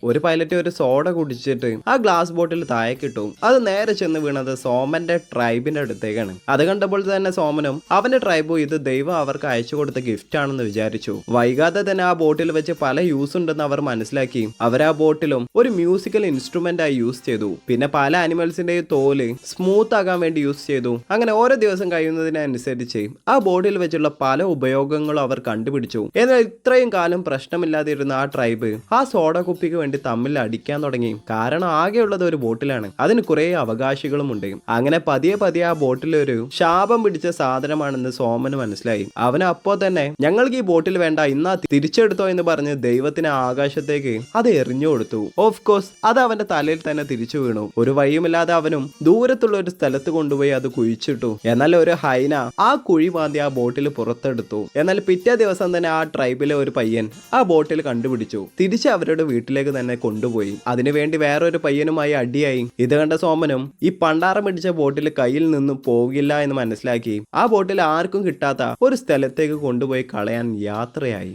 ഒരു പൈലറ്റ് ഒരു സോഡ കുടിച്ചിട്ട് ആ ഗ്ലാസ് ബോട്ടിൽ താഴേക്കിട്ടു. അത് നേരെ ചെന്ന് വീണത് സോമന്റെ ട്രൈബിന്റെ അടുത്തേക്കാണ്. അത് കണ്ടപ്പോൾ തന്നെ സോമനും അവന്റെ ട്രൈബും ഇത് ദൈവം അവർക്ക് അയച്ചു കൊടുത്ത ഗിഫ്റ്റ് ആണെന്ന് വിചാരിച്ചു. വൈകാതെ തന്നെ ആ ബോട്ടിൽ വെച്ച് പല യൂസ് ഉണ്ടെന്ന് അവർ മനസ്സിലാക്കി. അവർ ആ ബോട്ടിലും ഒരു മ്യൂസിക്കൽ ഇൻസ്ട്രുമെന്റ് ആയി യൂസ് ചെയ്തു. പിന്നെ പല ആനിമൽസിന്റെയും തോല് സ്മൂത്ത് ആകാൻ വേണ്ടി യൂസ് ചെയ്തു. അങ്ങനെ ഓരോ ദിവസം കഴിയുന്നതിനനുസരിച്ച് ആ ബോട്ടിൽ വെച്ചുള്ള പല ഉപയോഗങ്ങളും അവർ കണ്ടുപിടിച്ചു. എന്നാൽ ഇത്രയും കാലം പ്രശ്നമില്ലാതിരുന്ന ആ ട്രൈബ് ആ സോഡ കുപ്പിക്ക് വേണ്ടി തമ്മിൽ അടിക്കാൻ തുടങ്ങി. കാരണം ആകെയുള്ളത് ഒരു ബോട്ടിലാണ്, അതിന് കുറെ അവകാശികളും ഉണ്ട്. അങ്ങനെ പതിയെ പതിയെ ആ ബോട്ടിൽ ഒരു ശാപം പിടിച്ച സാധനമാണെന്ന് സോമന് മനസ്സിലായി. അവൻ അപ്പോ തന്നെ ഞങ്ങൾക്ക് ഈ ബോട്ടിൽ വേണ്ട, ഇന്നാ തിരിച്ചെടുത്തോ എന്ന് പറഞ്ഞ് ദൈവത്തിന് ആകാശത്തേക്ക് അത് എറിഞ്ഞു കൊടുത്തു. ഓഫ് കോഴ്സ് അത് അവന്റെ തലയിൽ തന്നെ തിരിച്ചു വീണു. ഒരു വഴിയുമില്ലാതെ അവനും ദൂരത്തുള്ള ഒരു സ്ഥലത്ത് കൊണ്ടുപോയി അത് കുഴിച്ചിട്ടു. എന്നാൽ ഒരു ഹൈന ആ കുഴി മാന്തി ആ ബോട്ടിൽ പുറത്തെടുത്തു. എന്നാൽ പിറ്റേ ദിവസം തന്നെ ആ ട്രൈബിലെ ഒരു പയ്യൻ ആ ബോട്ടിൽ കണ്ടുപിടിച്ചു. തിരിച്ച് അവരുടെ വീട്ടിലേക്ക് തന്നെ കൊണ്ടുപോയി. അതിനുവേണ്ടി വേറൊരു പയ്യനുമായി അടിയായി. ഇത് കണ്ട സോമനും ഈ പണ്ടാറം പിടിച്ച ബോട്ടിൽ കയ്യിൽ നിന്നും പോകില്ല എന്ന് മനസ്സിലാക്കി ആ ബോട്ടിൽ ആർക്കും കിട്ടാത്ത ഒരു സ്ഥലത്തേക്ക് കൊണ്ടുപോയി കളയാൻ യാത്രയായി.